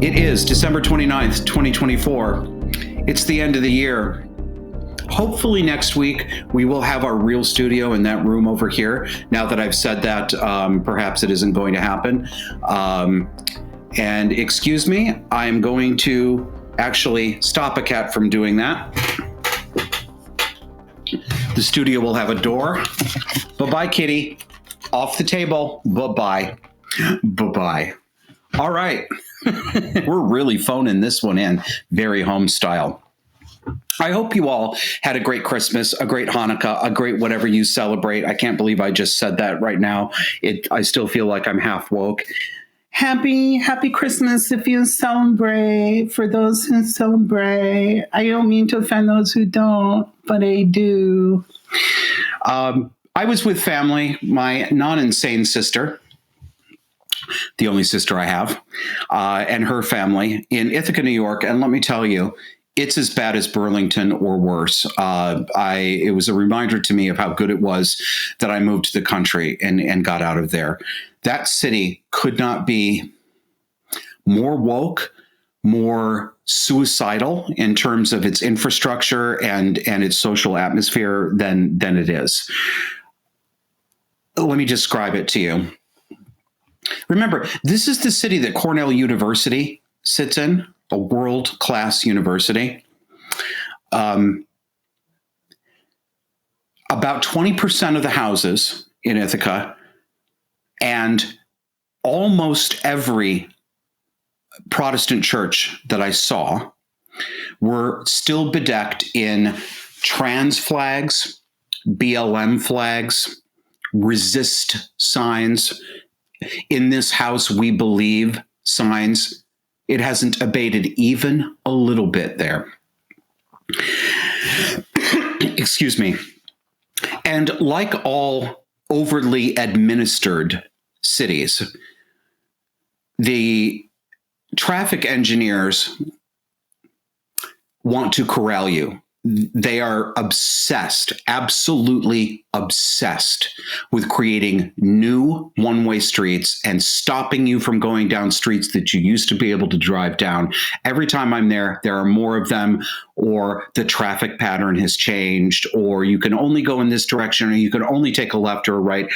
It is December 29th, 2024. It's the end of the year. Hopefully next week we will have our real studio in that room over here. Now that I've said that, perhaps it isn't going to happen. And excuse me, I'm going to actually stop a cat from doing that. The studio will have a door. Bye-bye, kitty. Off the table. Bye-bye. Bye-bye. All right. We're really phoning this one in very home style. I hope you all had a great Christmas, a great Hanukkah, a great whatever you celebrate. I can't believe I just said that right now. I still feel like I'm half woke. Happy Christmas if you celebrate. For those who celebrate, I don't mean to offend those who don't, but I do. I was with family, my non-insane sister, the only sister I have, and her family in Ithaca, New York. And let me tell you, it's as bad as Burlington or worse. It was a reminder to me of how good it was that I moved to the country and got out of there. That city could not be more woke, more suicidal in terms of its infrastructure and its social atmosphere than it is. Let me describe it to you. Remember, this is the city that Cornell University sits in, a world-class university. About 20% of the houses in Ithaca and almost every Protestant church that I saw were still bedecked in trans flags, BLM flags, resist signs, in this house we believe signs. It hasn't abated even a little bit there. Excuse me. And like all overly administered cities, the traffic engineers want to corral you. They are obsessed, absolutely obsessed with creating new one-way streets and stopping you from going down streets that you used to be able to drive down. Every time I'm there, there are more of them, or the traffic pattern has changed, or you can only go in this direction, or you can only take a left or a right.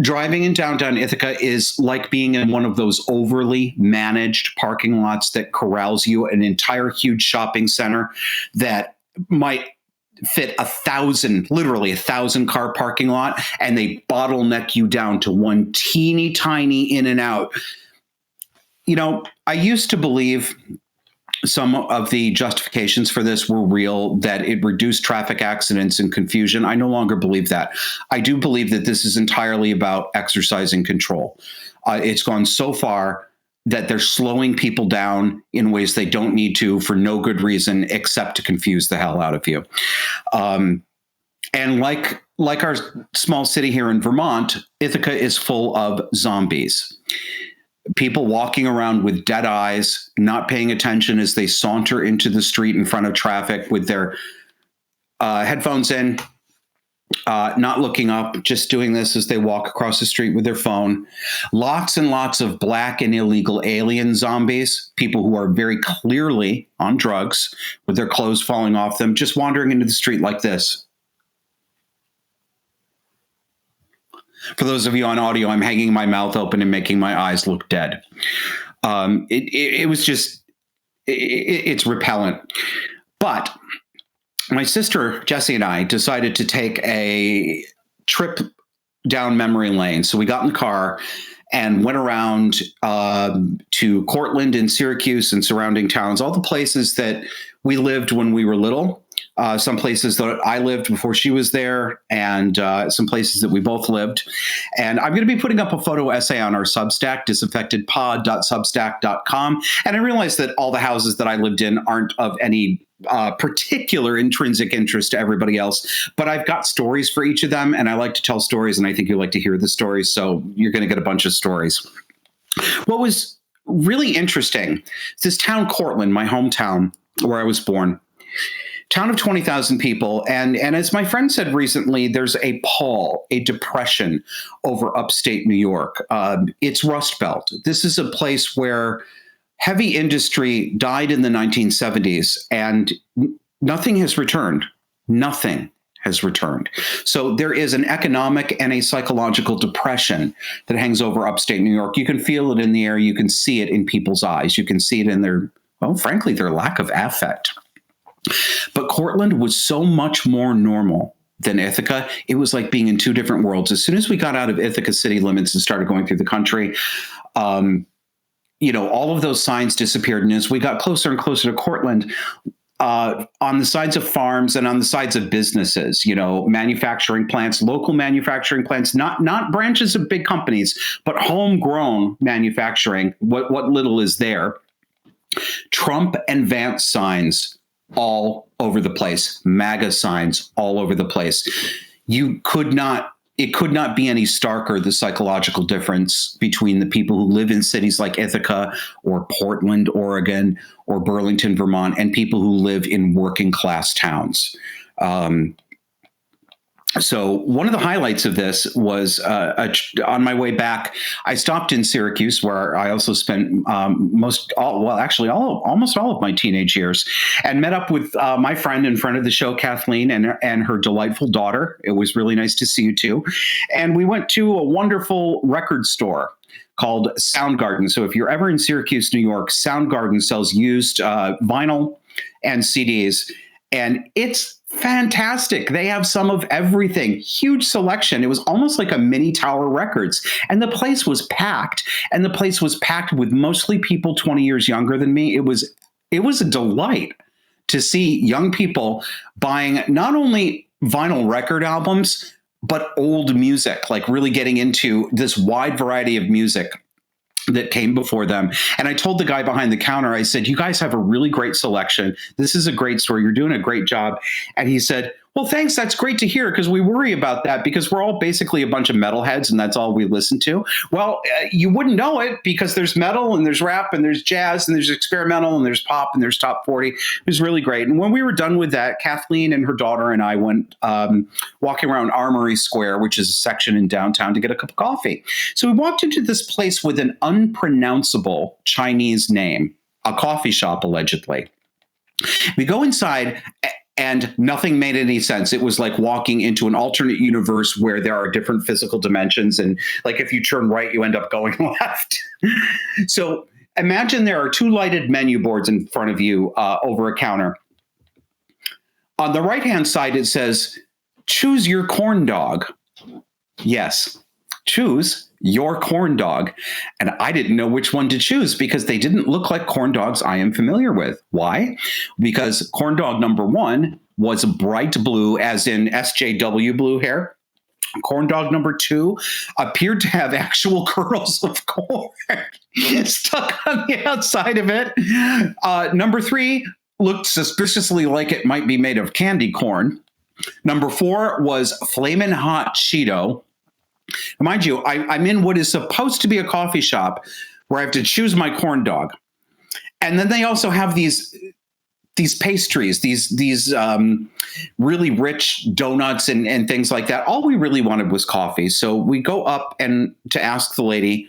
Driving in downtown Ithaca is like being in one of those overly managed parking lots that corrals you, an entire huge shopping center that might fit 1,000, literally 1,000 car parking lot, and they bottleneck you down to one teeny tiny in and out. You know, I used to believe some of the justifications for this were real, that it reduced traffic accidents and confusion. I no longer believe that. I do believe that this is entirely about exercising control. It's gone so far that they're slowing people down in ways they don't need to for no good reason except to confuse the hell out of you. And like our small city here in Vermont, Ithaca is full of zombies. People walking around with dead eyes, not paying attention as they saunter into the street in front of traffic with their headphones in, not looking up, just doing this as they walk across the street with their phone. Lots and lots of black and illegal alien zombies, people who are very clearly on drugs with their clothes falling off them, just wandering into the street like this. For those of you on audio, I'm hanging my mouth open and making my eyes look dead. It was just, it's repellent. But my sister, Jessie, and I decided to take a trip down memory lane. So we got in the car and went around to Cortland and Syracuse and surrounding towns, all the places that we lived when we were little, some places that I lived before she was there, and some places that we both lived. And I'm going to be putting up a photo essay on our Substack, disaffectedpod.substack.com. And I realized that all the houses that I lived in aren't of any particular intrinsic interest to everybody else, but I've got stories for each of them, and I like to tell stories, and I think you like to hear the stories, so you're going to get a bunch of stories. What was really interesting, this town Cortland, my hometown where I was born, town of 20,000 people, and as my friend said recently, there's a pall, a depression over upstate New York. It's Rust Belt. This is a place where heavy industry died in the 1970s, and nothing has returned. Nothing has returned. So there is an economic and a psychological depression that hangs over upstate New York. You can feel it in the air. You can see it in people's eyes. You can see it in their, well, frankly, their lack of affect. But Cortland was so much more normal than Ithaca. It was like being in two different worlds. As soon as we got out of Ithaca city limits and started going through the country, all of those signs disappeared. And as we got closer and closer to Cortland, on the sides of farms and on the sides of businesses, manufacturing plants, local manufacturing plants, not branches of big companies, but homegrown manufacturing, what little is there. Trump and Vance signs all over the place, MAGA signs all over the place. It could not be any starker, the psychological difference between the people who live in cities like Ithaca or Portland, Oregon, or Burlington, Vermont, and people who live in working class towns. So one of the highlights of this was on my way back, I stopped in Syracuse, where I also spent almost all of my teenage years, and met up with my friend and friend of the show, Kathleen, and her delightful daughter. It was really nice to see you too. And we went to a wonderful record store called Soundgarden. So if you're ever in Syracuse, New York, Soundgarden sells used vinyl and CDs, and it's fantastic. They have some of everything. Huge selection. It was almost like a mini Tower Records. And the place was packed. And the place was packed with mostly people 20 years younger than me. It was a delight to see young people buying not only vinyl record albums, but old music, like really getting into this wide variety of music that came before them. And I told the guy behind the counter, I said, you guys have a really great selection. This is a great store. You're doing a great job. And he said, well, thanks. That's great to hear, because we worry about that because we're all basically a bunch of metalheads and that's all we listen to. Well, you wouldn't know it because there's metal and there's rap and there's jazz and there's experimental and there's pop and there's top 40. It was really great. And when we were done with that, Kathleen and her daughter and I went walking around Armory Square, which is a section in downtown, to get a cup of coffee. So we walked into this place with an unpronounceable Chinese name, a coffee shop, allegedly. We go inside, and nothing made any sense. It was like walking into an alternate universe where there are different physical dimensions. And like if you turn right, you end up going left. So imagine there are two lighted menu boards in front of you over a counter. On the right-hand side, it says, choose your corn dog. Yes, choose your corn dog. And I didn't know which one to choose because they didn't look like corn dogs I am familiar with. Why? Because corn dog number one was bright blue, as in SJW blue hair. Corn dog number two appeared to have actual kernels of corn stuck on the outside of it. Number three looked suspiciously like it might be made of candy corn. Number four was Flamin' Hot Cheeto. Mind you, I'm in what is supposed to be a coffee shop where I have to choose my corn dog. And then they also have these pastries, these really rich donuts and things like that. All we really wanted was coffee. So we go up and to ask the lady,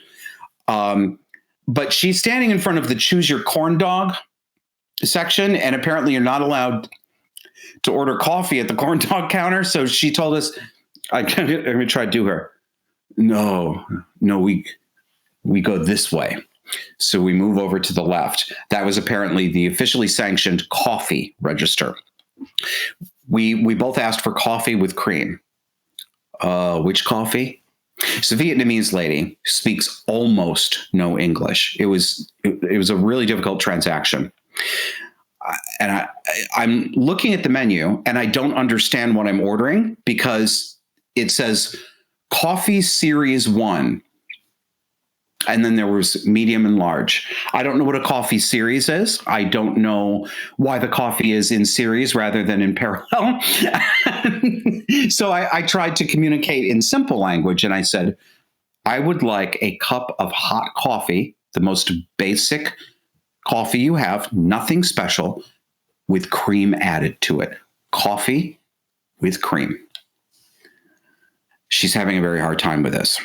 but she's standing in front of the choose your corn dog section. And apparently you're not allowed to order coffee at the corn dog counter. So she told us, I'm going to try to do her. No, we go this way. So we move over to the left. That was apparently the officially sanctioned coffee register. We both asked for coffee with cream. Which coffee? So the Vietnamese lady speaks almost no English. It was a really difficult transaction. And I'm looking at the menu and I don't understand what I'm ordering because it says Coffee Series 1. And then there was medium and large. I don't know what a coffee series is. I don't know why the coffee is in series rather than in parallel. So I tried to communicate in simple language. And I said, I would like a cup of hot coffee, the most basic coffee you have, nothing special, with cream added to it. Coffee with cream. She's having a very hard time with this.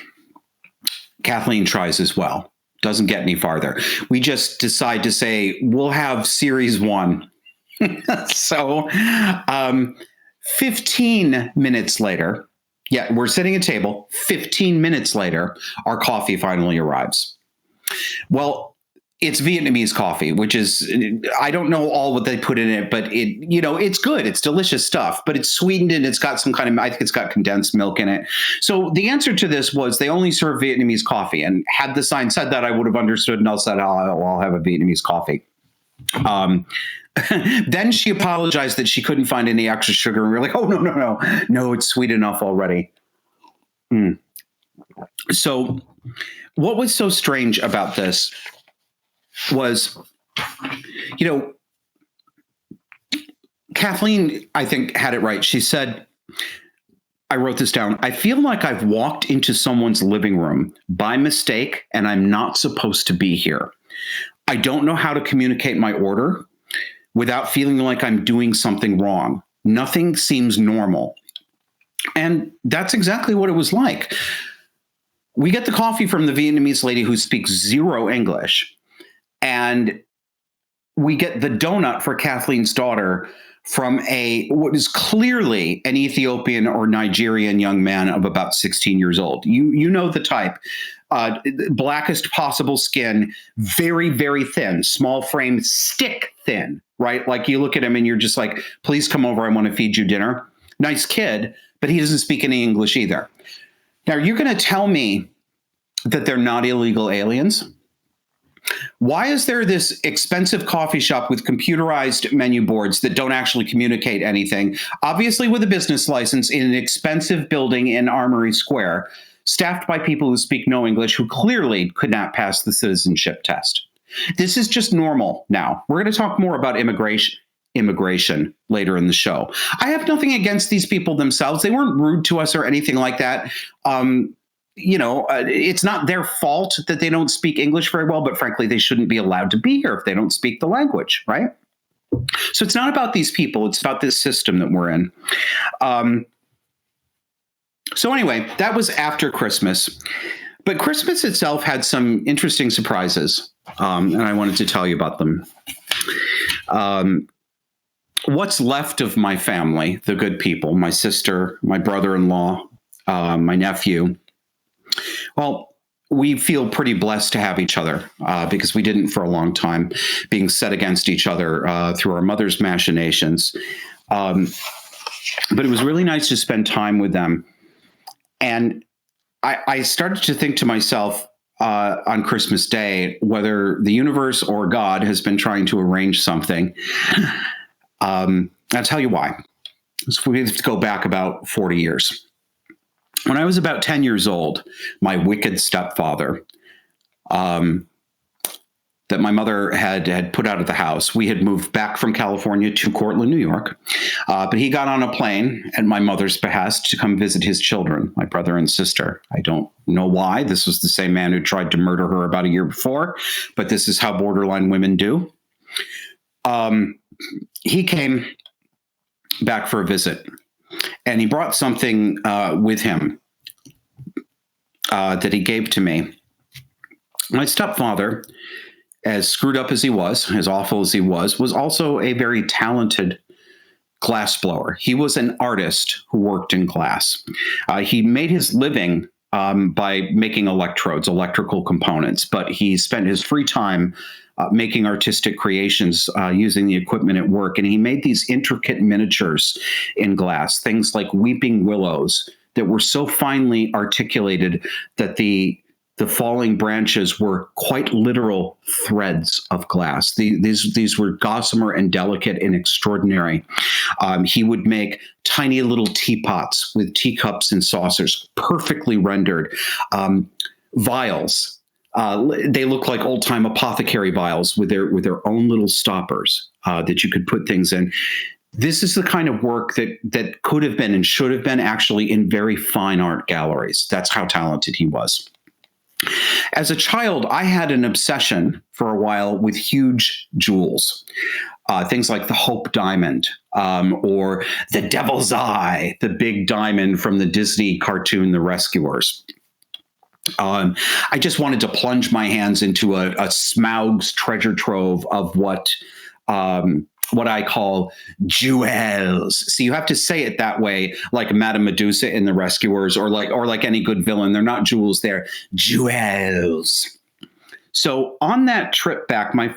Kathleen tries as well Doesn't get any farther. We just decide to say, we'll have series 1. So 15 minutes later, we're sitting at a table. 15 minutes later, our coffee finally arrives. Well, it's Vietnamese coffee, which is, I don't know all what they put in it, but it's good. It's delicious stuff, but it's sweetened and it's got some kind of, I think it's got condensed milk in it. So the answer to this was they only serve Vietnamese coffee. And had the sign said that, I would have understood and I'll said, I'll have a Vietnamese coffee. Then she apologized that she couldn't find any extra sugar. And we were like, oh, no, it's sweet enough already. So what was so strange about this was, Kathleen, I think, had it right. She said, I wrote this down. I feel like I've walked into someone's living room by mistake and I'm not supposed to be here. I don't know how to communicate my order without feeling like I'm doing something wrong. Nothing seems normal. And that's exactly what it was like. We get the coffee from the Vietnamese lady who speaks zero English. And we get the donut for Kathleen's daughter from what is clearly an Ethiopian or Nigerian young man of about 16 years old. You know the type. Blackest possible skin, very, very thin, small frame, stick thin, right? Like you look at him and you're just like, please come over. I want to feed you dinner. Nice kid, but he doesn't speak any English either. Now, you're going to tell me that they're not illegal aliens? Why is there this expensive coffee shop with computerized menu boards that don't actually communicate anything, obviously with a business license in an expensive building in Armory Square, staffed by people who speak no English, who clearly could not pass the citizenship test? This is just normal now. We're going to talk more about immigration later in the show. I have nothing against these people themselves. They weren't rude to us or anything like that. It's not their fault that they don't speak English very well, but frankly, they shouldn't be allowed to be here if they don't speak the language, right? So it's not about these people. It's about this system that we're in. So anyway, that was after Christmas. But Christmas itself had some interesting surprises, and I wanted to tell you about them. What's left of my family, the good people, my sister, my brother-in-law, my nephew, well, we feel pretty blessed to have each other because we didn't for a long time, being set against each other through our mother's machinations. But it was really nice to spend time with them. And I started to think to myself on Christmas Day whether the universe or God has been trying to arrange something. I'll tell you why. So we have to go back about 40 years. When I was about 10 years old, my wicked stepfather, that my mother had put out of the house, we had moved back from California to Cortland, New York. But he got on a plane at my mother's behest to come visit his children, my brother and sister. I don't know why. This was the same man who tried to murder her about a year before, but this is how borderline women do. He came back for a visit. And he brought something with him that he gave to me. My stepfather, as screwed up as he was, as awful as he was also a very talented glass blower. He was an artist who worked in glass. He made his living by making electrodes, electrical components, but he spent his free time making artistic creations using the equipment at work. And he made these intricate miniatures in glass, things like weeping willows that were so finely articulated that the falling branches were quite literal threads of glass. These were gossamer and delicate and extraordinary. He would make tiny little teapots with teacups and saucers, perfectly rendered. Vials. They look like old-time apothecary vials with their own little stoppers that you could put things in. This is the kind of work that could have been and should have been actually in very fine art galleries. That's how talented he was. As a child, I had an obsession for a while with huge jewels, things like the Hope Diamond or the Devil's Eye, the big diamond from the Disney cartoon The Rescuers. I just wanted to plunge my hands into a Smaug's treasure trove of what I call jewels. So you have to say it that way, like Madame Medusa in The Rescuers, or like any good villain. They're not jewels; they're jewels. So on that trip back, my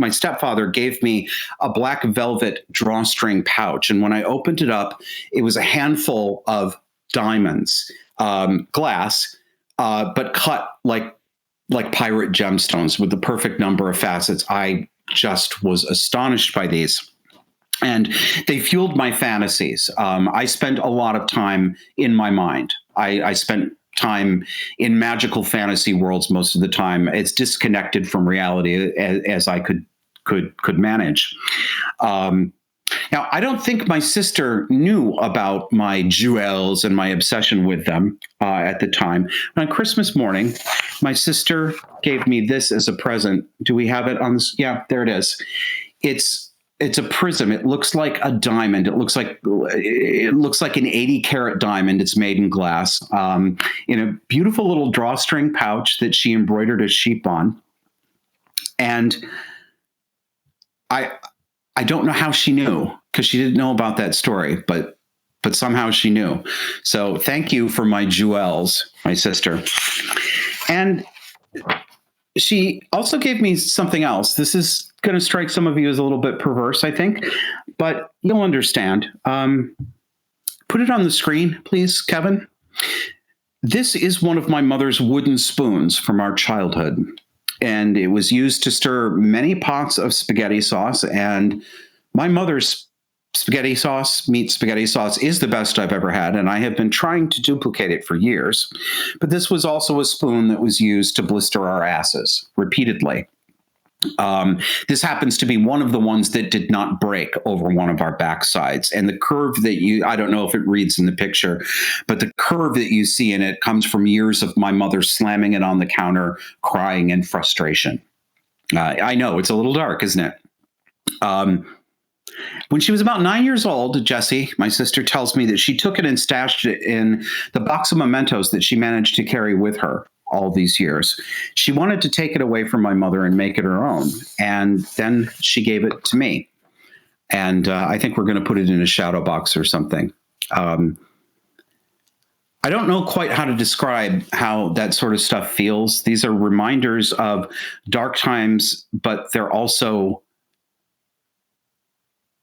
stepfather gave me a black velvet drawstring pouch, and when I opened it up, it was a handful of diamonds, glass, but cut like pirate gemstones with the perfect number of facets. I just was astonished by these. And they fueled my fantasies. I spent a lot of time in my mind. I spent time in magical fantasy worlds most of the time. It's disconnected from reality as I could manage. Now, I don't think my sister knew about my jewels and my obsession with them at the time. But on Christmas morning, my sister gave me this as a present. Do we have it on this? Yeah, there it is. It's a prism. It looks like a diamond. It looks like an 80-carat diamond. It's made in glass, in a beautiful little drawstring pouch that she embroidered a sheep on. And I don't know how she knew, because she didn't know about that story, but somehow she knew. So thank you for my jewels, my sister. And she also gave me something else. This is going to strike some of you as a little bit perverse, I think, but you'll understand. Put it on the screen, please, Kevin. This is one of my mother's wooden spoons from our childhood. And it was used to stir many pots of spaghetti sauce. And my mother's meat spaghetti sauce, is the best I've ever had. And I have been trying to duplicate it for years. But this was also a spoon that was used to blister our asses repeatedly. This happens to be one of the ones that did not break over one of our backsides. And the curve that I don't know if it reads in the picture, but the curve that you see in it comes from years of my mother slamming it on the counter, crying in frustration. I know, it's a little dark, isn't it? When she was about 9 years old, Jessie, my sister, tells me that she took it and stashed it in the box of mementos that she managed to carry with her all these years. She wanted to take it away from my mother and make it her own. And then she gave it to me. And I think we're going to put it in a shadow box or something. I don't know quite how to describe how that sort of stuff feels. These are reminders of dark times, but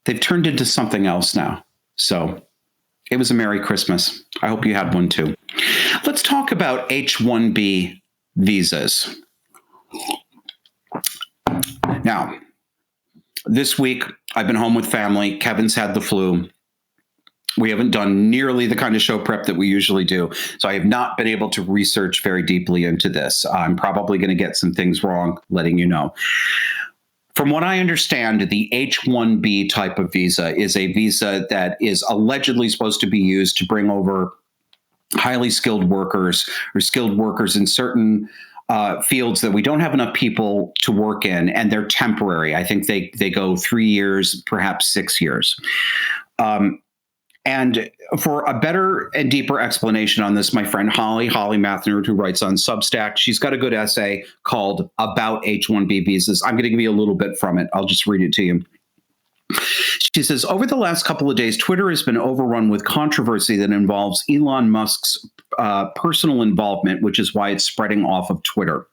they've turned into something else now. So it was a Merry Christmas. I hope you had one too. Let's talk about H-1B visas. Now, this week I've been home with family. Kevin's had the flu. We haven't done nearly the kind of show prep that we usually do. So I have not been able to research very deeply into this. I'm probably going to get some things wrong, letting you know. From what I understand, the H-1B type of visa is a visa that is allegedly supposed to be used to bring over highly skilled workers or skilled workers in certain fields that we don't have enough people to work in, and they're temporary. I think they go 3 years, perhaps 6 years. And for a better and deeper explanation on this, my friend Holly Mathner, who writes on Substack, she's got a good essay called About H-1B Visas. I'm going to give you a little bit from it. I'll just read it to you. She says, over the last couple of days, Twitter has been overrun with controversy that involves Elon Musk's personal involvement, which is why it's spreading off of Twitter.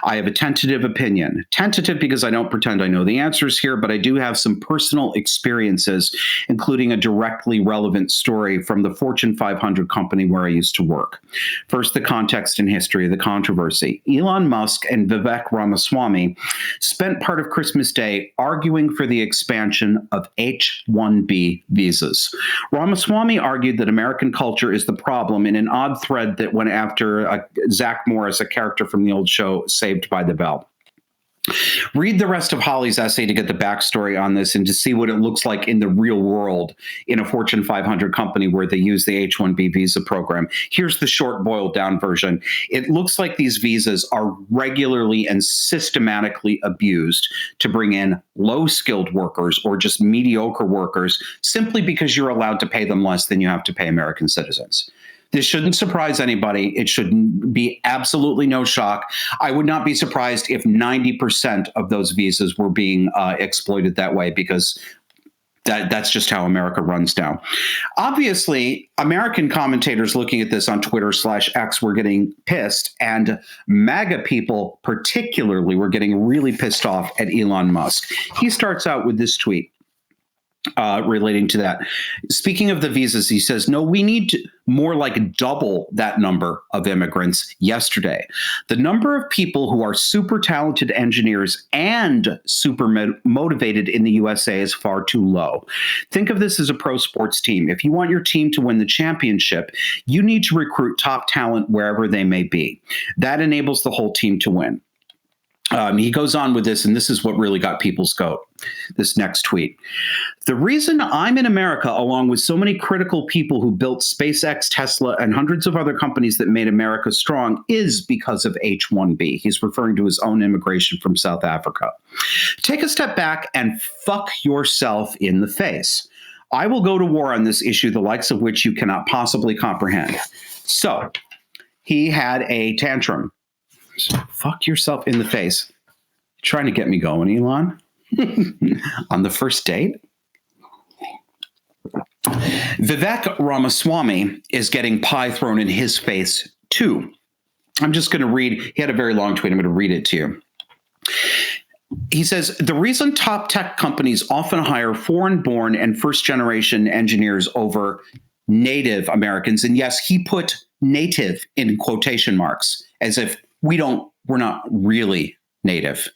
I have a tentative opinion. Tentative because I don't pretend I know the answers here, but I do have some personal experiences, including a directly relevant story from the Fortune 500 company where I used to work. First, the context and history of the controversy. Elon Musk and Vivek Ramaswamy spent part of Christmas Day arguing for the expansion of H-1B visas. Ramaswamy argued that American culture is the problem in an odd thread that went after Zach Morris, a character from the old show Saved by the Bell. Read the rest of Holly's essay to get the backstory on this and to see what it looks like in the real world in a Fortune 500 company where they use the H-1B visa program. Here's the short boiled down version. It looks like these visas are regularly and systematically abused to bring in low-skilled workers or just mediocre workers simply because you're allowed to pay them less than you have to pay American citizens. This shouldn't surprise anybody. It should be absolutely no shock. I would not be surprised if 90% of those visas were being exploited that way, because that's just how America runs now. Obviously, American commentators looking at this on Twitter/X were getting pissed, and MAGA people particularly were getting really pissed off at Elon Musk. He starts out with this tweet relating to that. Speaking of the visas, he says, no, we need more like double that number of immigrants yesterday. The number of people who are super talented engineers and super motivated in the USA is far too low. Think of this as a pro sports team. If you want your team to win the championship, you need to recruit top talent wherever they may be. That enables the whole team to win. He goes on with this, and this is what really got people's goat. This next tweet. The reason I'm in America, along with so many critical people who built SpaceX, Tesla, and hundreds of other companies that made America strong, is because of H-1B. He's referring to his own immigration from South Africa. Take a step back and fuck yourself in the face. I will go to war on this issue, the likes of which you cannot possibly comprehend. So he had a tantrum. Fuck yourself in the face. Trying to get me going, Elon? On the first date? Vivek Ramaswamy is getting pie thrown in his face, too. I'm just going to read. He had a very long tweet. I'm going to read it to you. He says, the reason top tech companies often hire foreign-born and first-generation engineers over native Americans, and yes, he put native in quotation marks, as if we're not really native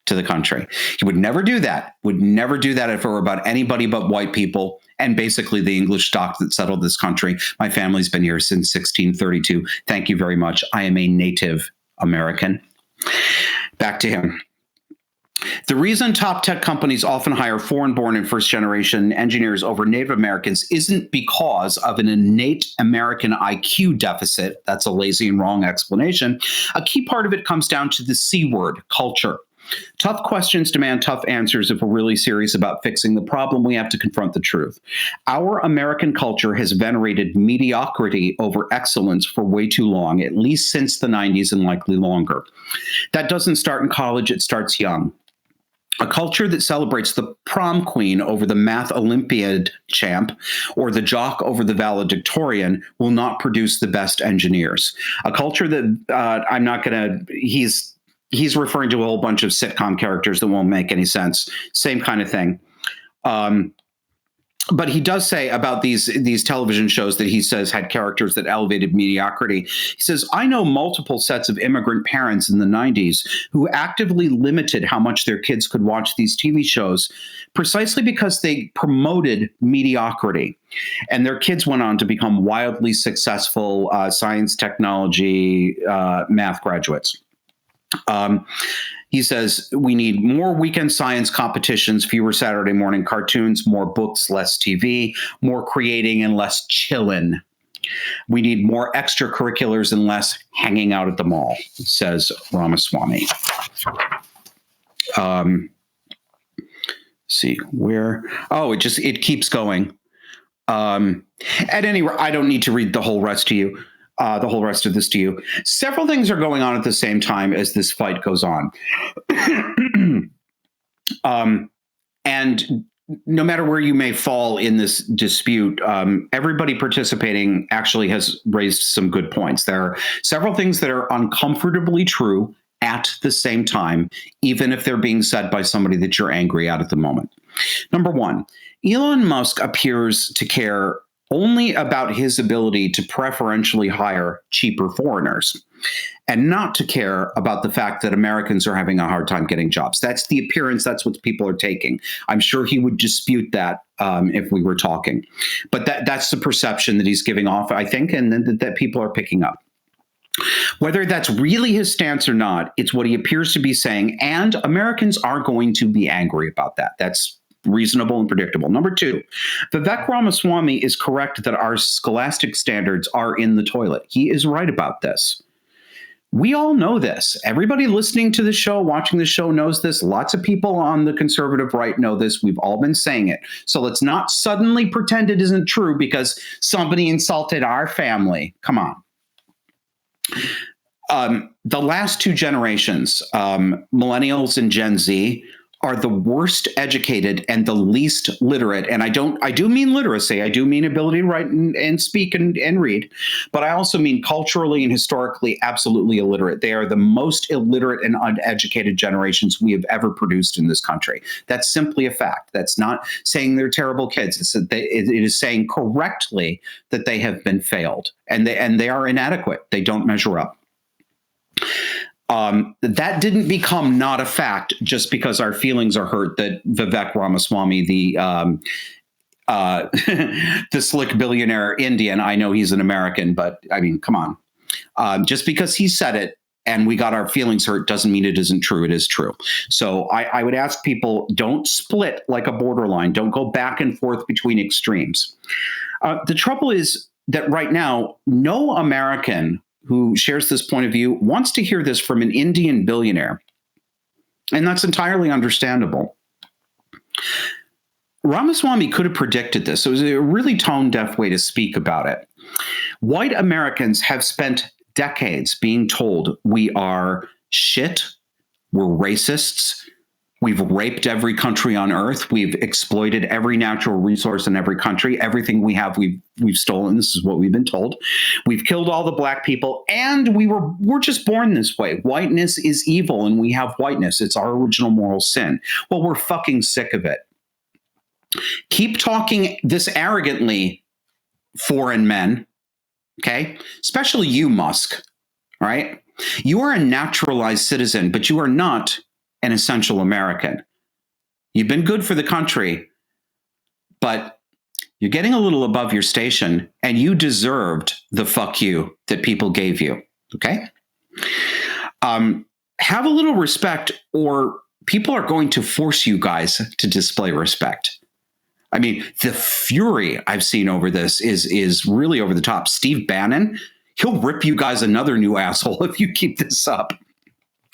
to the country. He would never do that, would never do that if it were about anybody but white people and basically the English stock that settled this country. My family's been here since 1632. Thank you very much. I am a native American. Back to him. The reason top tech companies often hire foreign-born and first-generation engineers over Native Americans isn't because of an innate American IQ deficit. That's a lazy and wrong explanation. A key part of it comes down to the C word, culture. Tough questions demand tough answers. If we're really serious about fixing the problem, we have to confront the truth. Our American culture has venerated mediocrity over excellence for way too long, at least since the 90s and likely longer. That doesn't start in college, it starts young. A culture that celebrates the prom queen over the math Olympiad champ or the jock over the valedictorian will not produce the best engineers. A culture that he's referring to a whole bunch of sitcom characters that won't make any sense. Same kind of thing. But he does say about these television shows that he says had characters that elevated mediocrity. He says, I know multiple sets of immigrant parents in the 90s who actively limited how much their kids could watch these TV shows precisely because they promoted mediocrity. And their kids went on to become wildly successful science, technology, math graduates. He says, we need more weekend science competitions, fewer Saturday morning cartoons, more books, less TV, more creating and less chillin'. We need more extracurriculars and less hanging out at the mall, says Ramaswamy. See where? Oh, it keeps going. At any rate, I don't need to read the whole rest to you. The whole rest of this to you. Several things are going on at the same time as this fight goes on. And no matter where you may fall in this dispute, everybody participating actually has raised some good points. There are several things that are uncomfortably true at the same time, even if they're being said by somebody that you're angry at the moment. Number one, Elon Musk appears to care only about his ability to preferentially hire cheaper foreigners and not to care about the fact that Americans are having a hard time getting jobs. That's the appearance. That's what people are taking. I'm sure he would dispute that if we were talking. But that's the perception that he's giving off, I think, and that people are picking up. Whether that's really his stance or not, it's what he appears to be saying, and Americans are going to be angry about that. That's reasonable and predictable. Number two, Vivek Ramaswamy is correct that our scholastic standards are in the toilet. He is right about this. We all know this. Everybody listening to the show, watching the show knows this. Lots of people on the conservative right know this. We've all been saying it. So let's not suddenly pretend it isn't true because somebody insulted our family. Come on. The last two generations, millennials and Gen Z, are the worst educated and the least literate. And I do mean literacy. I do mean ability to write and speak and read, but I also mean culturally and historically absolutely illiterate. They are the most illiterate and uneducated generations we have ever produced in this country. That's simply a fact. That's not saying they're terrible kids. It is saying correctly that they have been failed and they are inadequate. They don't measure up. That didn't become not a fact just because our feelings are hurt that Vivek Ramaswamy, the slick billionaire Indian, I know he's an American, but I mean, come on. Just because he said it and we got our feelings hurt doesn't mean it isn't true. It is true. So I would ask people, don't split like a borderline. Don't go back and forth between extremes. The trouble is that right now, no American who shares this point of view wants to hear this from an Indian billionaire. And that's entirely understandable. Ramaswamy could have predicted this. It was a really tone-deaf way to speak about it. White Americans have spent decades being told we are shit, we're racists, we've raped every country on earth, we've exploited every natural resource in every country, everything we have we've stolen. This is what we've been told. We've killed all the black people, and we're just born this way. Whiteness is evil, and we have whiteness. It's our original moral sin. Well, we're fucking sick of it. Keep talking this arrogantly, foreign men, okay? Especially you, Musk, all right? You are a naturalized citizen, but you are not an essential American. You've been good for the country, but you're getting a little above your station, and you deserved the fuck you that people gave you, okay? Have a little respect, or people are going to force you guys to display respect. I mean, the fury I've seen over this is really over the top. Steve Bannon, he'll rip you guys another new asshole if you keep this up.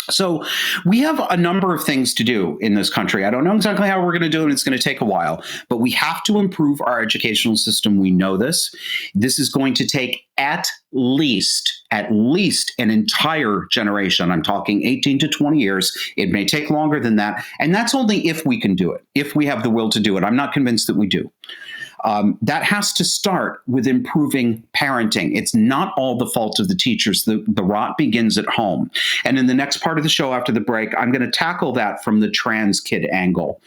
So we have a number of things to do in this country. I don't know exactly how we're going to do it. It's going to take a while, but we have to improve our educational system. We know this. This is going to take at least an entire generation. I'm talking 18 to 20 years. It may take longer than that. And that's only if we can do it, if we have the will to do it. I'm not convinced that we do. That has to start with improving parenting. It's not all the fault of the teachers. The rot begins at home. And in the next part of the show after the break, I'm going to tackle that from the trans kid angle.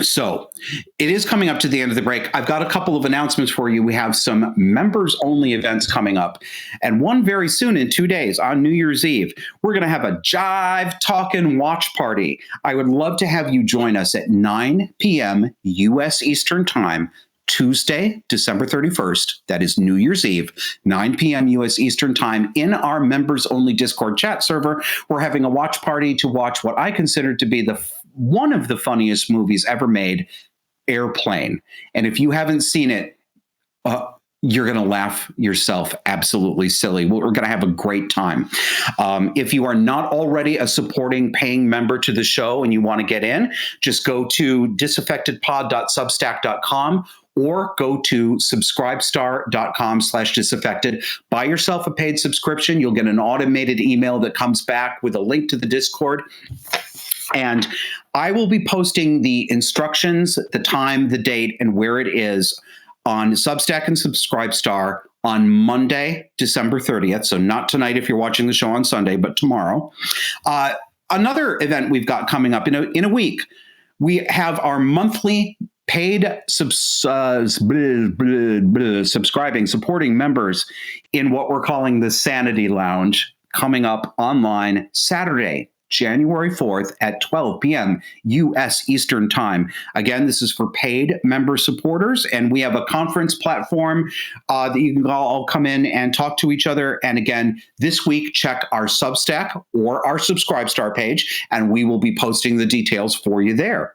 So it is coming up to the end of the break. I've got a couple of announcements for you. We have some members only events coming up, and one very soon in 2 days on New Year's Eve. We're going to have a jive talking watch party. I would love to have you join us at 9 p.m. U.S. Eastern Time, Tuesday, December 31st. That is New Year's Eve, 9 p.m. U.S. Eastern Time in our members only Discord chat server. We're having a watch party to watch what I consider to be one of the funniest movies ever made, Airplane. And if you haven't seen it, you're going to laugh yourself absolutely silly. We're going to have a great time. If you are not already a supporting paying member to the show and you want to get in, just go to disaffectedpod.substack.com or go to subscribestar.com/disaffected. Buy yourself a paid subscription. You'll get an automated email that comes back with a link to the Discord. And I will be posting the instructions, the time, the date, and where it is on Substack and Subscribestar on Monday, December 30th. So not tonight if you're watching the show on Sunday, but tomorrow. Another event we've got coming up in a week, we have our monthly paid supporting members in what we're calling the Sanity Lounge coming up online Saturday, January 4th at 12 p.m. U.S. Eastern Time. Again, this is for paid member supporters, and we have a conference platform that you can all come in and talk to each other. And again, this week, check our Substack or our Subscribestar page, and we will be posting the details for you there.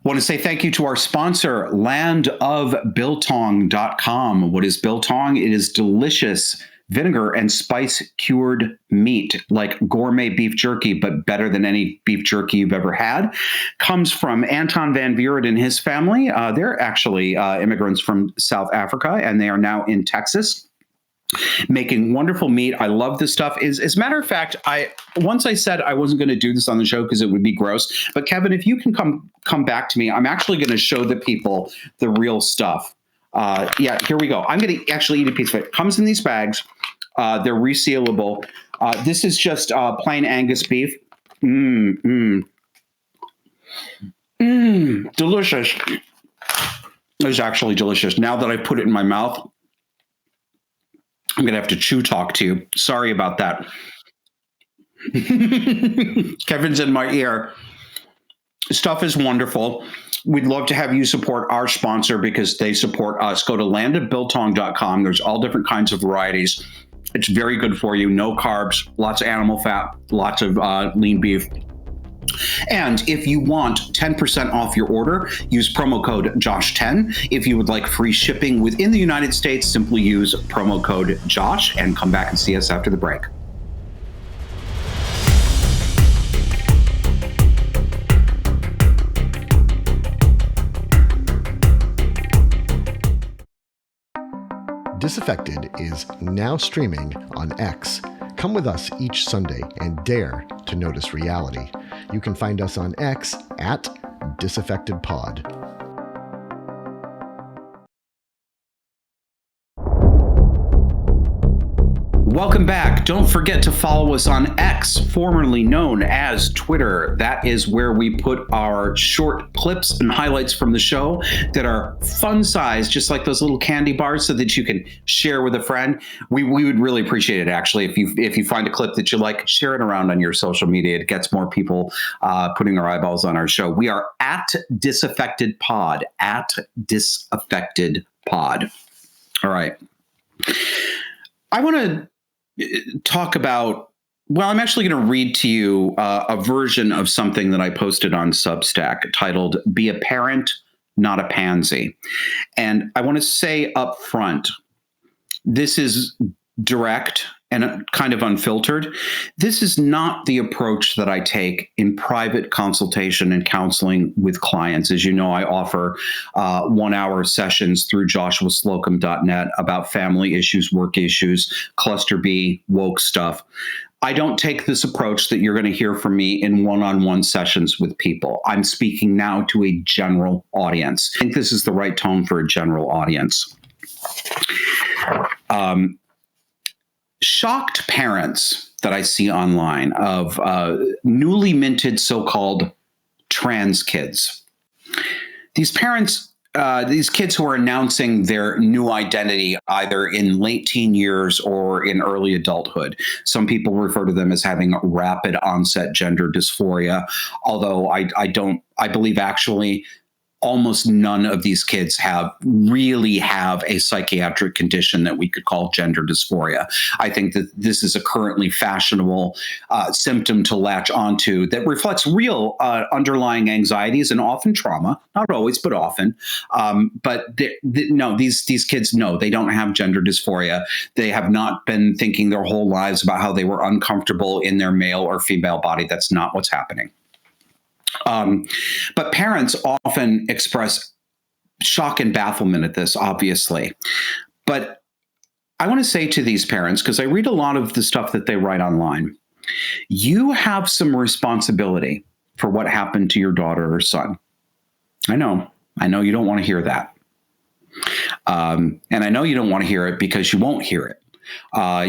Want to say thank you to our sponsor, landofbiltong.com. What is biltong? It is delicious vinegar and spice cured meat, like gourmet beef jerky, but better than any beef jerky you've ever had. Comes from Anton van Buren and his family. They're actually immigrants from South Africa, and they are now in Texas, making wonderful meat. I love this stuff. As a matter of fact, once I said I wasn't going to do this on the show because it would be gross. But Kevin, if you can come back to me, I'm actually going to show the people the real stuff. Yeah, here we go. I'm going to actually eat a piece of it. It comes in these bags. They're resealable. This is just plain Angus beef. Delicious. It's actually delicious. Now that I put it in my mouth, I'm going to have to chew talk to you. Sorry about that. Kevin's in my ear. Stuff is wonderful. We'd love to have you support our sponsor because they support us. Go to landofbiltong.com. There's all different kinds of varieties. It's very good for you. No carbs, lots of animal fat, lots of lean beef. And if you want 10% off your order, use promo code JOSH10. If you would like free shipping within the United States, simply use promo code JOSH and come back and see us after the break. Disaffected is now streaming on X. Come with us each Sunday and dare to notice reality. You can find us on X at DisaffectedPod. Welcome back. Don't forget to follow us on X, formerly known as Twitter. That is where we put our short clips and highlights from the show that are fun size, just like those little candy bars, so that you can share with a friend. We would really appreciate it, actually, if you find a clip that you like, share it around on your social media. It gets more people putting their eyeballs on our show. We are at DisaffectedPod, at DisaffectedPod. All right. I want to talk about, well, I'm actually going to read to you a version of something that I posted on Substack titled Be a Parent, Not a Pansy. And I want to say up front, this is direct and kind of unfiltered. This is not the approach that I take in private consultation and counseling with clients. As you know, I offer 1-hour sessions through joshuaslocum.net about family issues, work issues, cluster B, woke stuff. I don't take this approach that you're going to hear from me in one-on-one sessions with people. I'm speaking now to a general audience. I think this is the right tone for a general audience. Shocked parents that I see online of newly minted so-called trans kids. These parents, these kids who are announcing their new identity either in late teen years or in early adulthood. Some people refer to them as having rapid onset gender dysphoria, although I believe actually almost none of these kids really have a psychiatric condition that we could call gender dysphoria. I think that this is a currently fashionable symptom to latch onto that reflects real underlying anxieties and often trauma, not always, but often. But no, these kids, no, they don't have gender dysphoria. They have not been thinking their whole lives about how they were uncomfortable in their male or female body. That's not what's happening. But parents often express shock and bafflement at this, obviously. But I want to say to these parents, because I read a lot of the stuff that they write online, you have some responsibility for what happened to your daughter or son. I know you don't want to hear that. And I know you don't want to hear it because you won't hear it.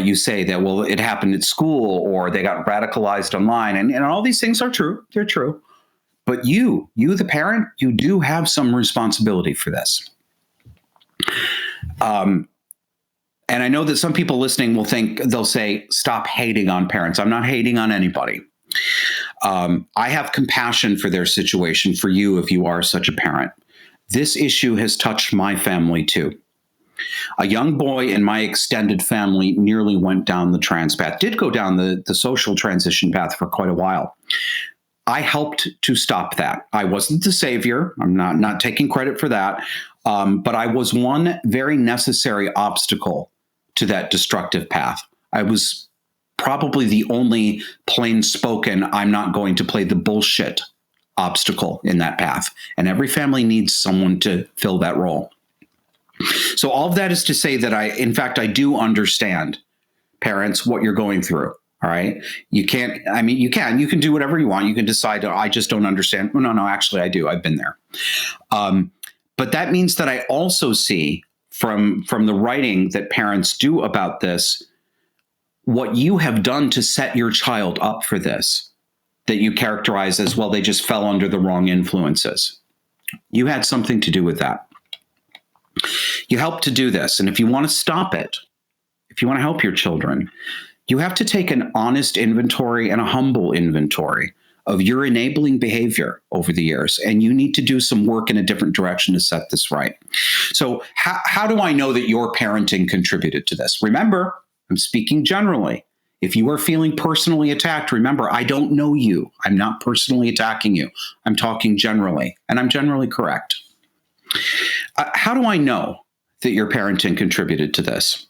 You say that, well, it happened at school or they got radicalized online. And all these things are true. They're true. But you, the parent, you do have some responsibility for this. And I know that some people listening they'll say, stop hating on parents. I'm not hating on anybody. I have compassion for their situation, for you if you are such a parent. This issue has touched my family too. A young boy in my extended family nearly went down the trans path, did go down the social transition path for quite a while. I helped to stop that. I wasn't the savior. I'm not taking credit for that. But I was one very necessary obstacle to that destructive path. I was probably the only plain spoken, I'm not going to play the bullshit obstacle in that path. And every family needs someone to fill that role. So all of that is to say that I do understand, parents, what you're going through. All right. You can do whatever you want. You can decide, I just don't understand. No, actually I do. I've been there. But that means that I also see from the writing that parents do about this, what you have done to set your child up for this, that you characterize as, well, they just fell under the wrong influences. You had something to do with that. You helped to do this. And if you want to stop it, if you want to help your children, you have to take an honest inventory and a humble inventory of your enabling behavior over the years. And you need to do some work in a different direction to set this right. So how do I know that your parenting contributed to this? Remember, I'm speaking generally. If you are feeling personally attacked, remember, I don't know you. I'm not personally attacking you. I'm talking generally, and I'm generally correct. How do I know that your parenting contributed to this?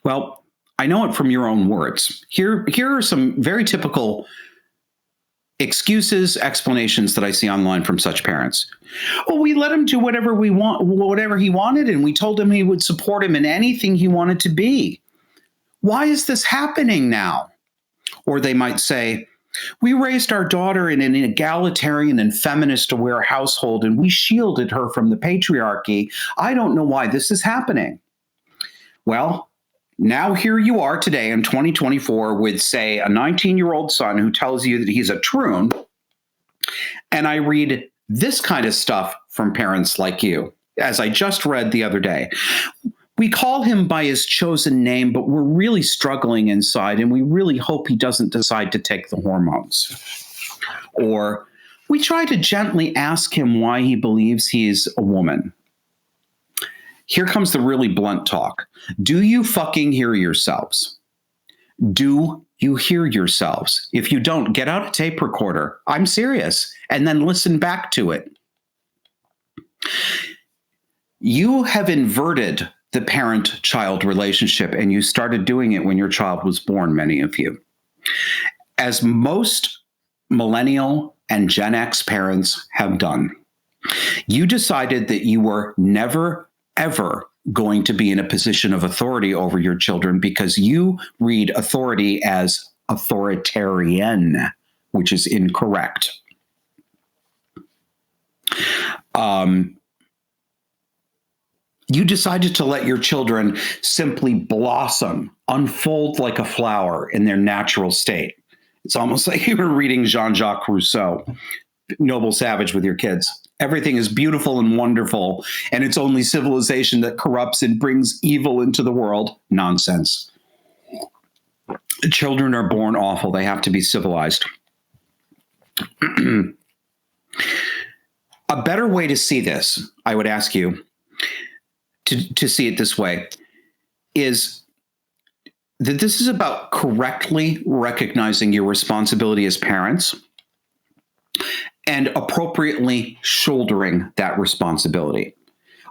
Well, I know it from your own words. Here are some very typical excuses, explanations that I see online from such parents. Well, we let him do whatever he wanted, and we told him he would support him in anything he wanted to be. Why is this happening now? Or they might say, we raised our daughter in an egalitarian and feminist-aware household, and we shielded her from the patriarchy. I don't know why this is happening. Well, now here you are today in 2024 with, say, a 19-year-old son who tells you that he's a troon, and I read this kind of stuff from parents like you, as I just read the other day. We call him by his chosen name, but we're really struggling inside, and we really hope he doesn't decide to take the hormones. Or we try to gently ask him why he believes he's a woman. Here comes the really blunt talk. Do you fucking hear yourselves? Do you hear yourselves? If you don't, get out a tape recorder. I'm serious. And then listen back to it. You have inverted the parent-child relationship, and you started doing it when your child was born, many of you. As most millennial and Gen X parents have done, you decided that you were never, ever going to be in a position of authority over your children because you read authority as authoritarian, which is incorrect. You decided to let your children simply blossom, unfold like a flower in their natural state. It's almost like you were reading Jean-Jacques Rousseau, Noble Savage, with your kids. Everything is beautiful and wonderful, and it's only civilization that corrupts and brings evil into the world. Nonsense. Children are born awful. They have to be civilized. A better way to see this, I would ask you, to see it this way, is that this is about correctly recognizing your responsibility as parents and appropriately shouldering that responsibility.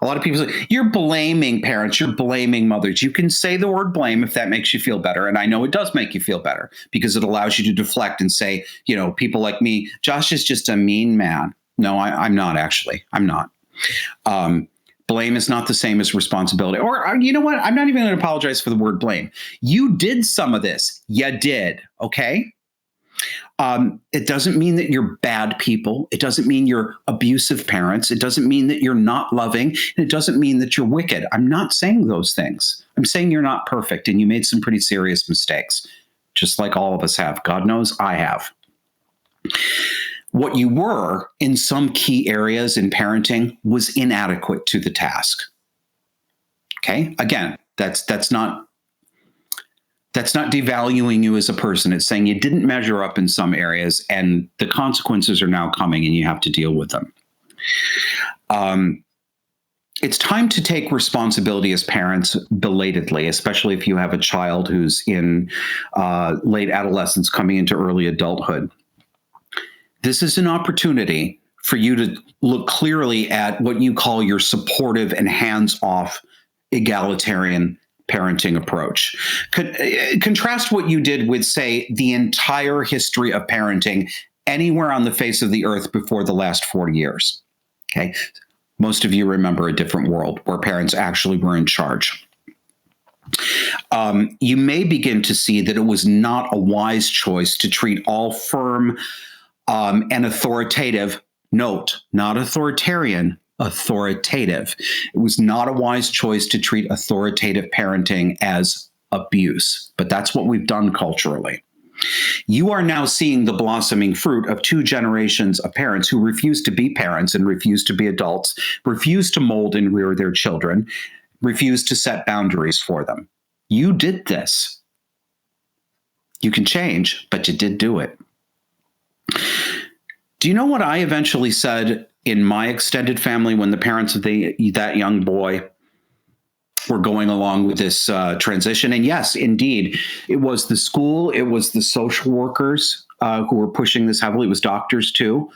A lot of people say, you're blaming parents, you're blaming mothers. You can say the word blame if that makes you feel better. And I know it does make you feel better because it allows you to deflect and say, people like me, Josh is just a mean man. No, I'm not actually. I'm not. Blame is not the same as responsibility. Or you know what? I'm not even going to apologize for the word blame. You did some of this. You did. Okay. It doesn't mean that you're bad people. It doesn't mean you're abusive parents. It doesn't mean that you're not loving. And it doesn't mean that you're wicked. I'm not saying those things. I'm saying you're not perfect and you made some pretty serious mistakes, just like all of us have. God knows I have. What you were in some key areas in parenting was inadequate to the task. Okay. Again, that's not devaluing you as a person. It's saying you didn't measure up in some areas and the consequences are now coming and you have to deal with them. It's time to take responsibility as parents belatedly, especially if you have a child who's in late adolescence coming into early adulthood. This is an opportunity for you to look clearly at what you call your supportive and hands-off egalitarian parenting approach. Contrast what you did with, say, the entire history of parenting anywhere on the face of the earth before the last 40 years. Okay. Most of you remember a different world where parents actually were in charge. You may begin to see that it was not a wise choice to treat all firm and authoritative, note, not authoritarian, authoritative. It was not a wise choice to treat authoritative parenting as abuse, but that's what we've done culturally. You are now seeing the blossoming fruit of 2 generations of parents who refuse to be parents and refuse to be adults, refuse to mold and rear their children, refuse to set boundaries for them. You did this. You can change, but you did do it. Do you know what I eventually said in my extended family when the parents of that young boy were going along with this transition? And yes, indeed, it was the school, it was the social workers who were pushing this heavily. It was doctors too,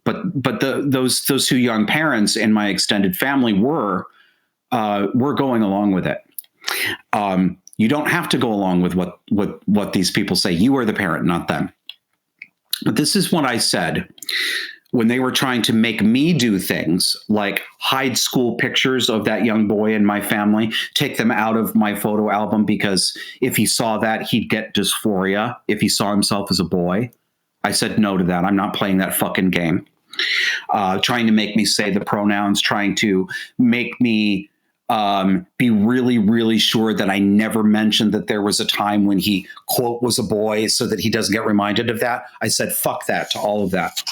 but those 2 young parents in my extended family were going along with it. You don't have to go along with what these people say. You are the parent, not them. But this is what I said when they were trying to make me do things like hide school pictures of that young boy in my family, take them out of my photo album because if he saw that, he'd get dysphoria if he saw himself as a boy. I said no to that. I'm not playing that fucking game. Trying to make me say the pronouns, trying to make me be really, really sure that I never mentioned that there was a time when he, quote, was a boy so that he doesn't get reminded of that. I said, fuck that to all of that.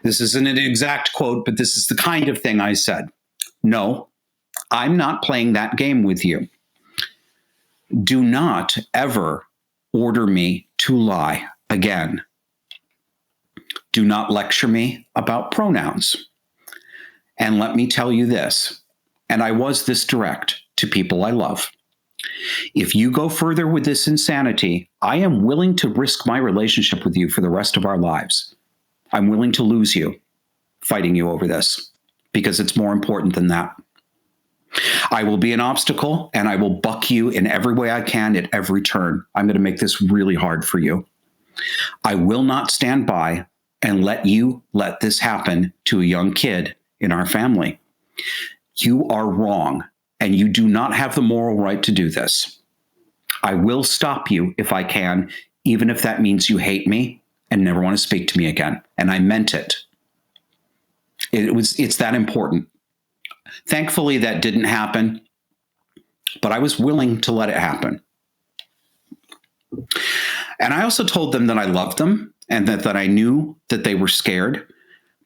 This isn't an exact quote, but this is the kind of thing I said. No, I'm not playing that game with you. Do not ever order me to lie again. Do not lecture me about pronouns. And let me tell you this, and I was this direct to people I love. If you go further with this insanity, I am willing to risk my relationship with you for the rest of our lives. I'm willing to lose you fighting you over this because it's more important than that. I will be an obstacle and I will buck you in every way I can at every turn. I'm going to make this really hard for you. I will not stand by and let this happen to a young kid in our family. You are wrong, and you do not have the moral right to do this. I will stop you if I can, even if that means you hate me and never want to speak to me again. And I meant it. It's that important. Thankfully, that didn't happen, but I was willing to let it happen. And I also told them that I loved them and that I knew that they were scared,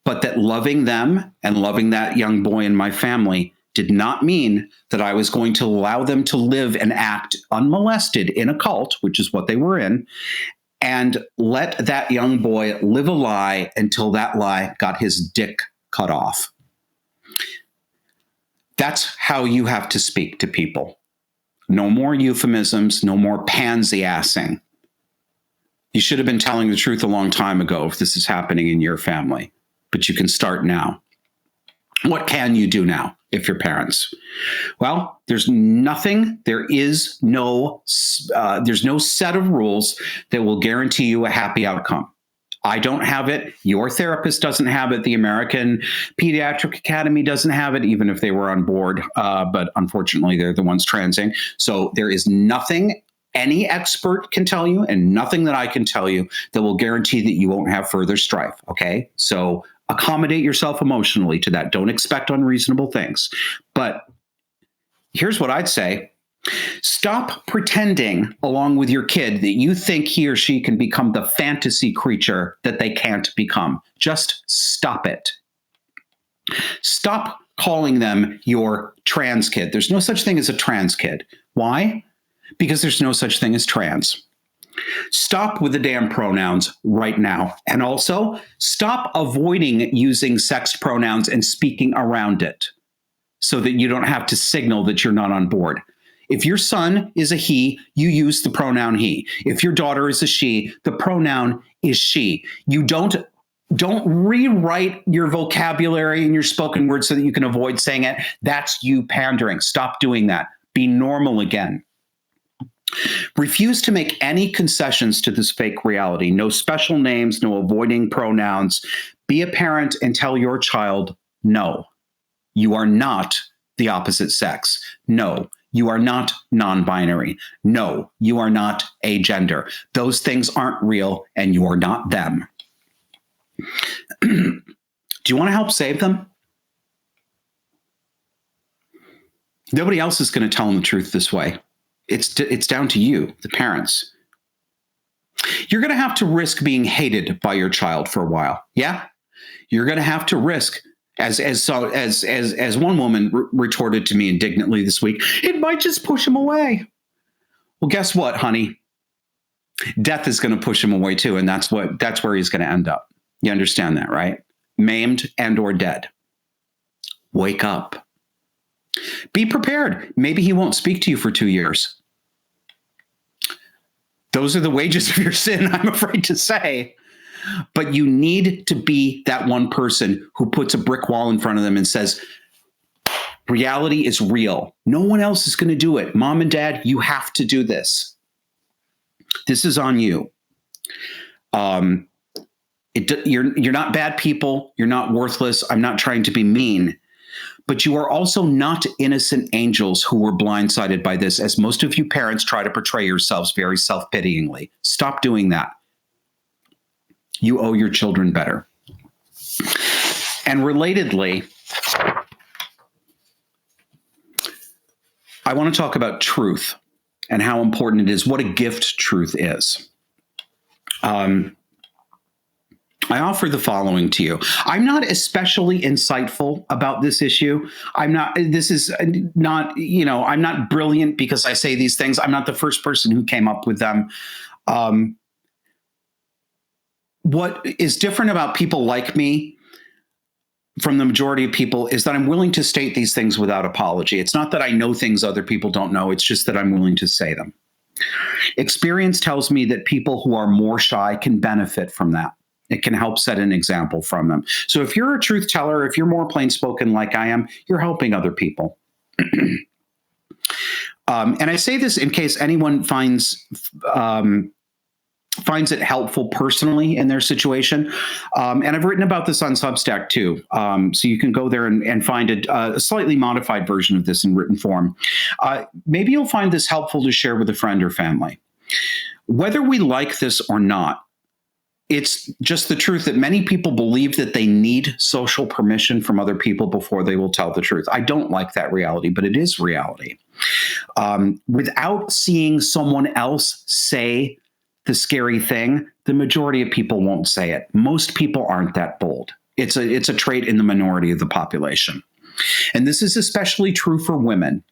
but that loving them and loving that young boy in my family did not mean that I was going to allow them to live and act unmolested in a cult, which is what they were in, and let that young boy live a lie until that lie got his dick cut off. That's how you have to speak to people. No more euphemisms, no more pansy-assing. You should have been telling the truth a long time ago if this is happening in your family, but you can start now. What can you do now if you're parents? Well, there's no set of rules that will guarantee you a happy outcome. I don't have it. Your therapist doesn't have it. The American Pediatric Academy doesn't have it, even if they were on board. But unfortunately, they're the ones transing. So there is nothing any expert can tell you and nothing that I can tell you that will guarantee that you won't have further strife. Okay. So accommodate yourself emotionally to that. Don't expect unreasonable things. But here's what I'd say. Stop pretending along with your kid that you think he or she can become the fantasy creature that they can't become. Just stop it. Stop calling them your trans kid. There's no such thing as a trans kid. Why? Because there's no such thing as trans. Stop with the damn pronouns right now. And also stop avoiding using sex pronouns and speaking around it so that you don't have to signal that you're not on board. If your son is a he, you use the pronoun he. If your daughter is a she, the pronoun is she. You don't Don't rewrite your vocabulary and your spoken word so that you can avoid saying it. That's you pandering. Stop doing that. Be normal again. Refuse to make any concessions to this fake reality. No special names, no avoiding pronouns. Be a parent and tell your child, no, you are not the opposite sex. No, you are not non-binary. No, you are not agender. Those things aren't real and you are not them. Do you want to help save them? Nobody else is going to tell them the truth this way. It's down to you, the parents. You're going to have to risk being hated by your child for a while. Yeah, you're going to have to risk, as one woman retorted to me indignantly this week, it might just push him away. Well, guess what, honey? Death is going to push him away too, and that's where he's going to end up. You understand that, right? Maimed and or dead. Wake up. Be prepared. Maybe he won't speak to you for 2 years. Those are the wages of your sin, I'm afraid to say. But you need to be that one person who puts a brick wall in front of them and says, reality is real. No one else is going to do it. Mom and dad, you have to do this. This is on you. You're not bad people. You're not worthless. I'm not trying to be mean. But you are also not innocent angels who were blindsided by this, as most of you parents try to portray yourselves very self-pityingly. Stop doing that. You owe your children better. And relatedly, I want to talk about truth and how important it is, what a gift truth is. I offer the following to you. I'm not especially insightful about this issue. I'm not brilliant because I say these things. I'm not the first person who came up with them. What is different about people like me from the majority of people is that I'm willing to state these things without apology. It's not that I know things other people don't know. It's just that I'm willing to say them. Experience tells me that people who are more shy can benefit from that. It can help set an example from them. So if you're a truth teller, if you're more plain spoken like I am, you're helping other people. And I say this in case anyone finds it helpful personally in their situation. And I've written about this on Substack too. So you can go there and find a slightly modified version of this in written form. Maybe you'll find this helpful to share with a friend or family. Whether we like this or not, it's just the truth that many people believe that they need social permission from other people before they will tell the truth. I don't like that reality, but it is reality. Without seeing someone else say the scary thing, the majority of people won't say it. Most people aren't that bold. It's a trait in the minority of the population. And this is especially true for women.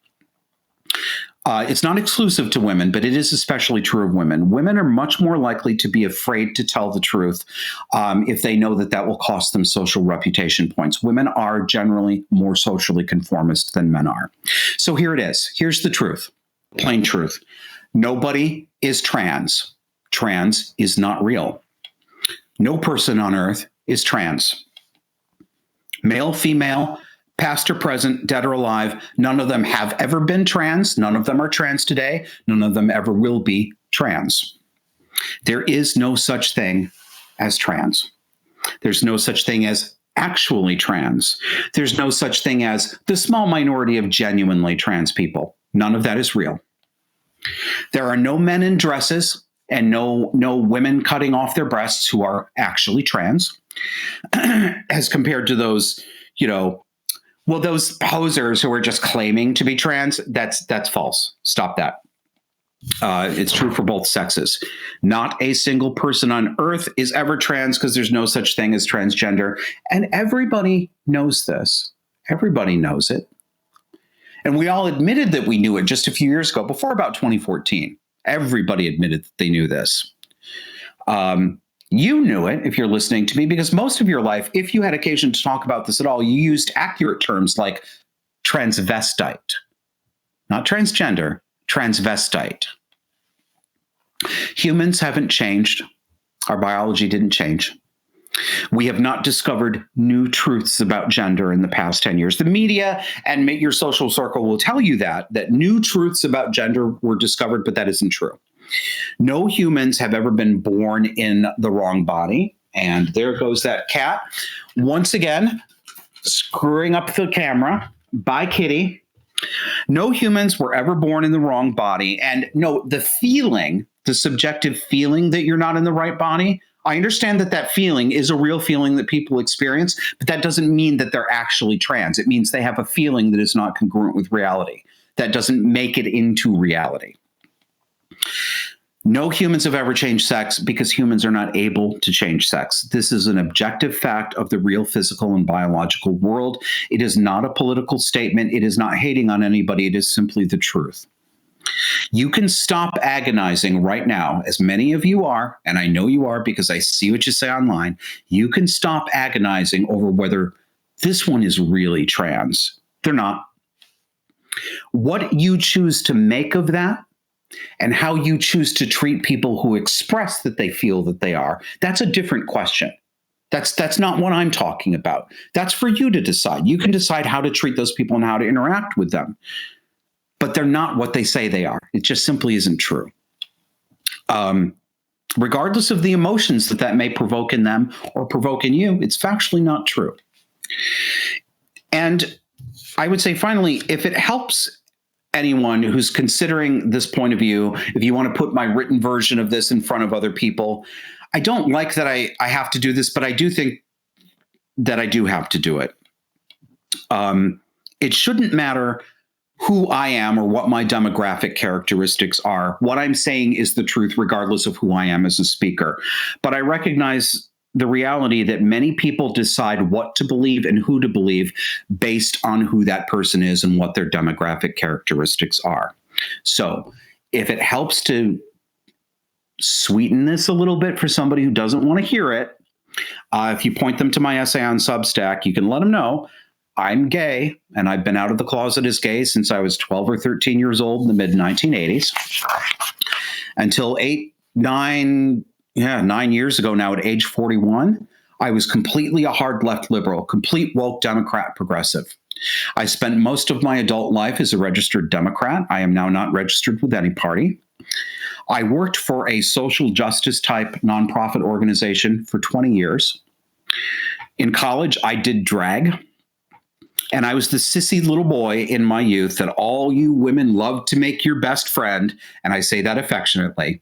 It's not exclusive to women, but it is especially true of women. Women are much more likely to be afraid to tell the truth if they know that will cost them social reputation points. Women are generally more socially conformist than men are. So here it is. Here's the truth, plain truth. Nobody is trans. Trans is not real. No person on earth is trans. Male, female, past or present, dead or alive, none of them have ever been trans. None of them are trans today. None of them ever will be trans. There is no such thing as trans. There's no such thing as actually trans. There's no such thing as the small minority of genuinely trans people. None of that is real. There are no men in dresses and no women cutting off their breasts who are actually trans, as compared to those, those posers who are just claiming to be trans. That's false. Stop that. It's true for both sexes. Not a single person on earth is ever trans because there's no such thing as transgender. And everybody knows this. Everybody knows it. And we all admitted that we knew it just a few years ago, before about 2014. Everybody admitted that they knew this. You knew it if you're listening to me, because most of your life, if you had occasion to talk about this at all, you used accurate terms like transvestite, not transgender, transvestite. Humans haven't changed. Our biology didn't change. We have not discovered new truths about gender in the past 10 years. The media and your social circle will tell you that new truths about gender were discovered, but that isn't true. No humans have ever been born in the wrong body. And there goes that cat. Once again, screwing up the camera. Bye, kitty. No humans were ever born in the wrong body. And no, the subjective feeling that you're not in the right body, I understand that feeling is a real feeling that people experience, but that doesn't mean that they're actually trans. It means they have a feeling that is not congruent with reality. That doesn't make it into reality. No humans have ever changed sex because humans are not able to change sex. This is an objective fact of the real physical and biological world. It is not a political statement. It is not hating on anybody. It is simply the truth. You can stop agonizing right now, as many of you are, and I know you are because I see what you say online. You can stop agonizing over whether this one is really trans. They're not. What you choose to make of that and how you choose to treat people who express that they feel that they are, that's a different question. That's not what I'm talking about. That's for you to decide. You can decide how to treat those people and how to interact with them. But they're not what they say they are. It just simply isn't true. Regardless of the emotions that may provoke in them or provoke in you, it's factually not true. And I would say, finally, if it helps anyone who's considering this point of view, if you want to put my written version of this in front of other people, I don't like that I have to do this, but I do think that I do have to do it. It shouldn't matter who I am or what my demographic characteristics are. What I'm saying is the truth, regardless of who I am as a speaker. But I recognize the reality that many people decide what to believe and who to believe based on who that person is and what their demographic characteristics are. So if it helps to sweeten this a little bit for somebody who doesn't want to hear it, if you point them to my essay on Substack, you can let them know I'm gay, and I've been out of the closet as gay since I was 12 or 13 years old in the mid-1980s. Until 9 years ago now, at age 41, I was completely a hard left liberal, complete woke Democrat progressive. I spent most of my adult life as a registered Democrat. I am now not registered with any party. I worked for a social justice type nonprofit organization for 20 years. In college, I did drag. And I was the sissy little boy in my youth that all you women loved to make your best friend. And I say that affectionately.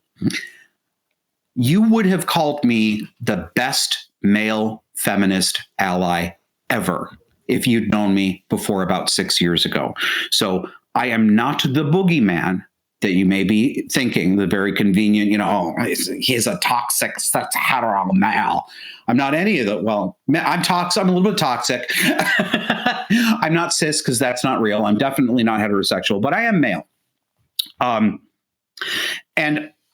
You would have called me the best male feminist ally ever if you'd known me before about 6 years ago. So I am not the boogeyman that you may be thinking, the very convenient, he's a toxic, hetero male. I'm not any of that. Well, I'm toxic. I'm a little bit toxic. I'm not cis because that's not real. I'm definitely not heterosexual, but I am male. And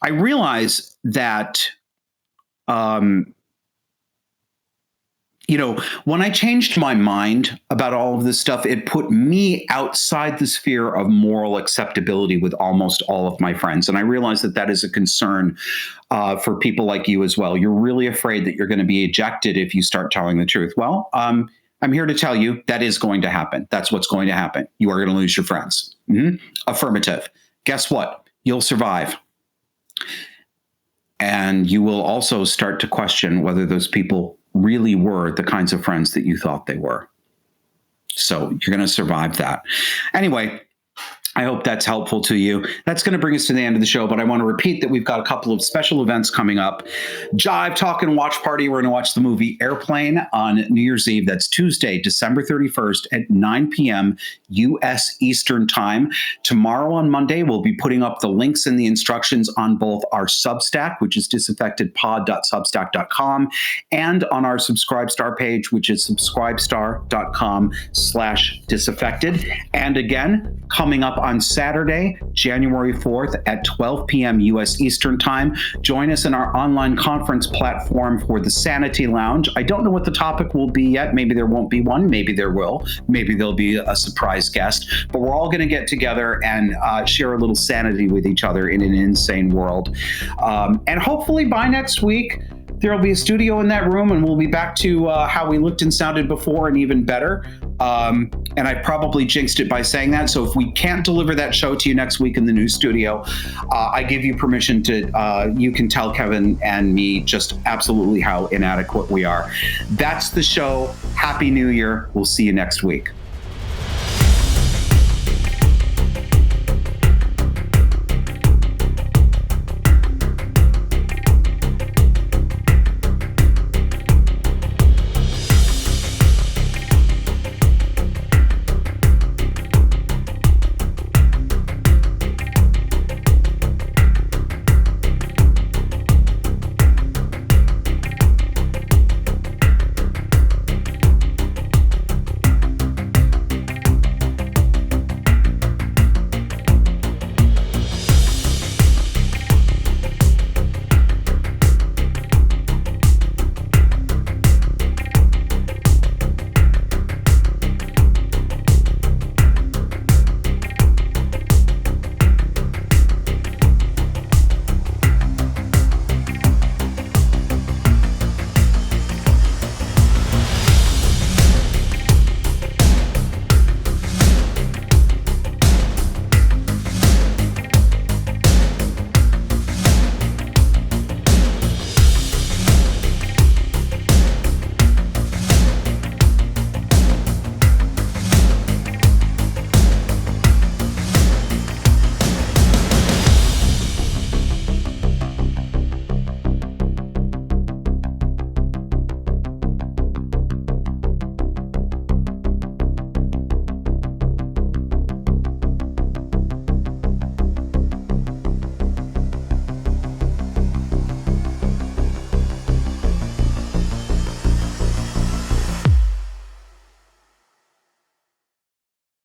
I realize that, when I changed my mind about all of this stuff, it put me outside the sphere of moral acceptability with almost all of my friends. And I realize that is a concern for people like you as well. You're really afraid that you're going to be ejected if you start telling the truth. Well, I'm here to tell you that is going to happen. That's what's going to happen. You are going to lose your friends. Mm-hmm. Affirmative. Guess what? You'll survive. And you will also start to question whether those people really were the kinds of friends that you thought they were. So you're going to survive that. Anyway, I hope that's helpful to you. That's going to bring us to the end of the show, but I want to repeat that we've got a couple of special events coming up. Jive Talk and Watch Party. We're going to watch the movie Airplane on New Year's Eve. That's Tuesday, December 31st at 9 p.m. U.S. Eastern Time. Tomorrow on Monday, we'll be putting up the links and the instructions on both our Substack, which is disaffectedpod.substack.com, and on our Subscribestar page, which is subscribestar.com/disaffected. And again, coming up on Saturday, January 4th at 12 p.m. U.S. Eastern Time. Join us in our online conference platform for the Sanity Lounge. I don't know what the topic will be yet. Maybe there won't be one. Maybe there will. Maybe there'll be a surprise guest. But we're all going to get together and share a little sanity with each other in an insane world. And hopefully by next week, There will be a studio in that room, and we'll be back to how we looked and sounded before, and even better. And I probably jinxed it by saying that. So if we can't deliver that show to you next week in the new studio, I give you permission to, you can tell Kevin and me just absolutely how inadequate we are. That's the show. Happy New Year. We'll see you next week.